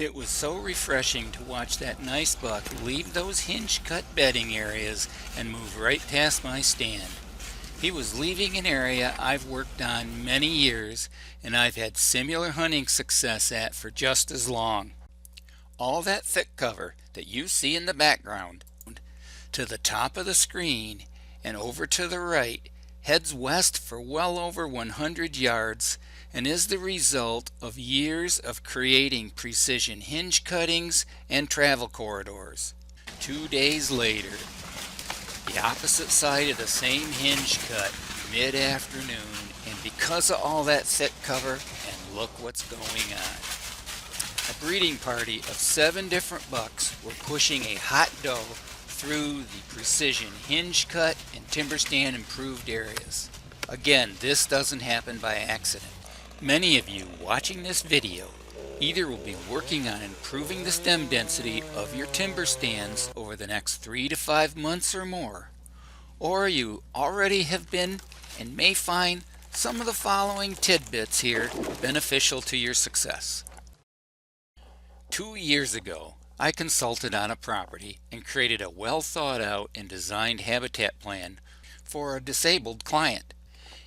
It was so refreshing to watch that nice buck leave those hinge cut bedding areas and move right past my stand. He was leaving an area I've worked on many years and I've had similar hunting success at for just as long. All that thick cover that you see in the background to the top of the screen and over to the right heads west for well over 100 yards and is the result of years of creating precision hinge cuttings and travel corridors. 2 days later, the opposite side of the same hinge cut mid-afternoon, and because of all that thick cover, and look what's going on. A breeding party of 7 different bucks were pushing a hot doe through the precision hinge cut and timber stand improved areas. Again, this doesn't happen by accident. Many of you watching this video either will be working on improving the stem density of your timber stands over the next 3 to 5 months or more, or you already have been and may find some of the following tidbits here beneficial to your success. 2 years ago, I consulted on a property and created a well thought out and designed habitat plan for a disabled client.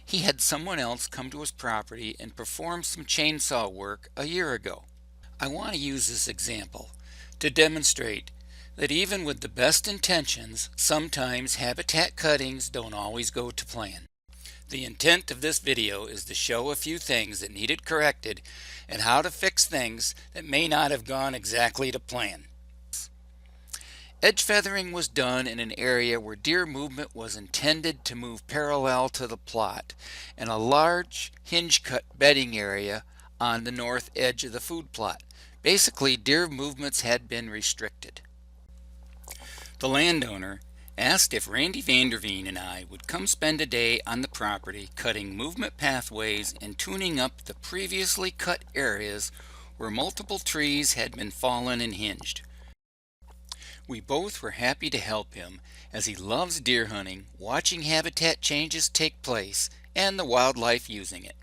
He had someone else come to his property and perform some chainsaw work a year ago. I want to use this example to demonstrate that even with the best intentions, sometimes habitat cuttings don't always go to plan. The intent of this video is to show a few things that needed corrected and how to fix things that may not have gone exactly to plan. Edge feathering was done in an area where deer movement was intended to move parallel to the plot, and a large hinge cut bedding area on the north edge of the food plot. Basically, deer movements had been restricted. The landowner asked if Randy Vanderveen and I would come spend a day on the property cutting movement pathways and tuning up the previously cut areas where multiple trees had been fallen and hinged. We both were happy to help him as he loves deer hunting, watching habitat changes take place, and the wildlife using it.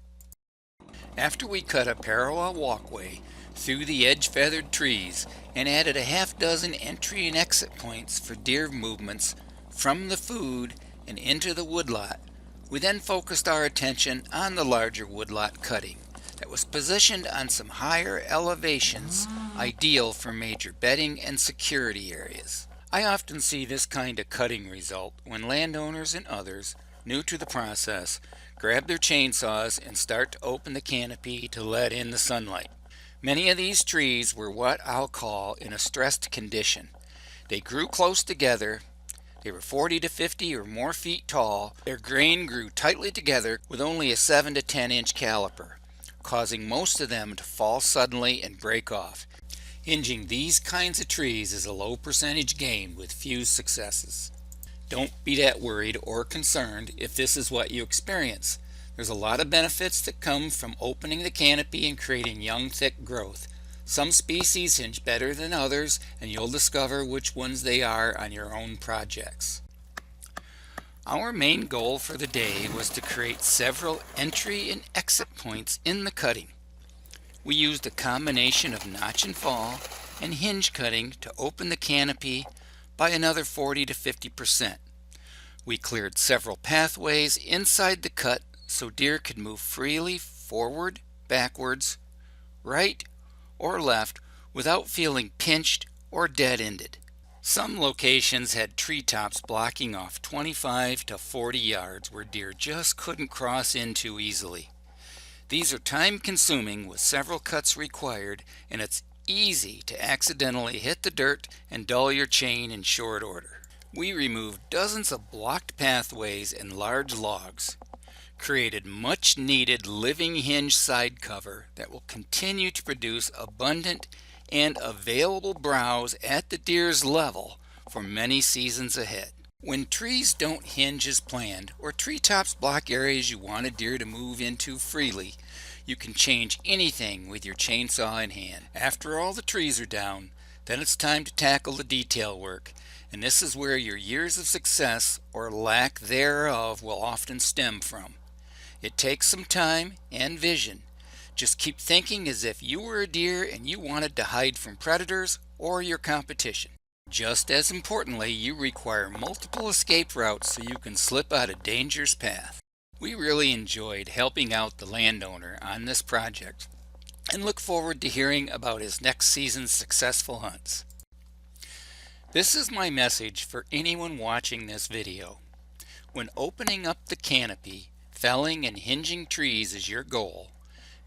After we cut a parallel walkway through the edge feathered trees and added a half dozen entry and exit points for deer movements from the food and into the woodlot, we then focused our attention on the larger woodlot cutting that was positioned on some higher elevations, ideal for major bedding and security areas. I often see this kind of cutting result when landowners and others new to the process grab their chainsaws and start to open the canopy to let in the sunlight. Many of these trees were what I'll call in a stressed condition. They grew close together. They were 40 to 50 or more feet tall. Their grain grew tightly together with only a 7 to 10 inch caliper, causing most of them to fall suddenly and break off. Hinging these kinds of trees is a low percentage gain with few successes. Don't be that worried or concerned if this is what you experience. There's a lot of benefits that come from opening the canopy and creating young, thick growth. Some species hinge better than others, and you'll discover which ones they are on your own projects. Our main goal for the day was to create several entry and exit points in the cutting. We used a combination of notch and fall and hinge cutting to open the canopy by another 40 to 50%. We cleared several pathways inside the cut so deer could move freely forward, backwards, right, or left without feeling pinched or dead-ended. Some locations had treetops blocking off 25 to 40 yards where deer just couldn't cross into easily. These are time-consuming with several cuts required, and it's easy to accidentally hit the dirt and dull your chain in short order. We removed dozens of blocked pathways and large logs, created much needed living hinge side cover that will continue to produce abundant and available browse at the deer's level for many seasons ahead. When trees don't hinge as planned, or treetops block areas you want a deer to move into freely, you can change anything with your chainsaw in hand. After all the trees are down, then it's time to tackle the detail work, and this is where your years of success or lack thereof will often stem from. It takes some time and vision Just keep thinking as if you were a deer and you wanted to hide from predators or your competition. Just as importantly, you require multiple escape routes so you can slip out a dangerous path. We really enjoyed helping out the landowner on this project and look forward to hearing about his next season's successful hunts. This is my message for anyone watching this video. When opening up the canopy, felling and hinging trees is your goal,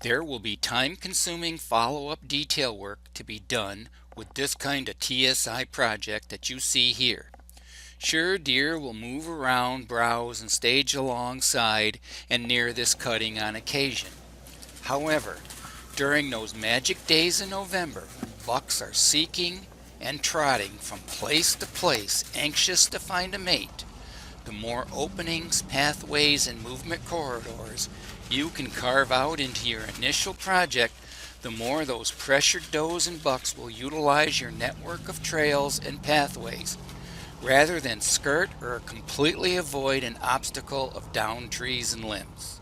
there will be time-consuming follow-up detail work to be done with this kind of TSI project that you see here. Sure, deer will move around, browse, and stage alongside and near this cutting on occasion. However, during those magic days in November, bucks are seeking and trotting from place to place, anxious to find a mate. The more openings, pathways, and movement corridors you can carve out into your initial project, the more those pressured does and bucks will utilize your network of trails and pathways, rather than skirt or completely avoid an obstacle of downed trees and limbs.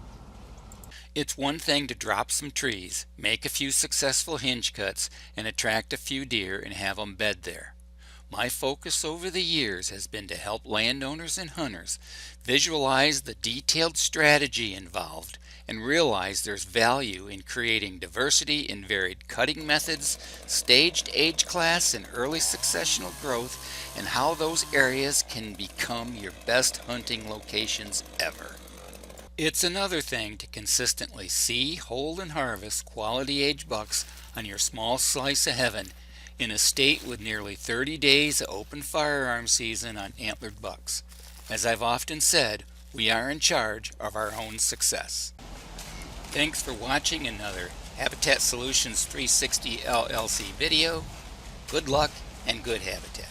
It's one thing to drop some trees, make a few successful hinge cuts, and attract a few deer and have them bed there. My focus over the years has been to help landowners and hunters visualize the detailed strategy involved and realize there's value in creating diversity in varied cutting methods, staged age class and early successional growth, and how those areas can become your best hunting locations ever. It's another thing to consistently see, hold, and harvest quality age bucks on your small slice of heaven in a state with nearly 30 days of open firearm season on antlered bucks. As I've often said, we are in charge of our own success. Thanks for watching another Habitat Solutions 360 LLC video. Good luck and good habitat.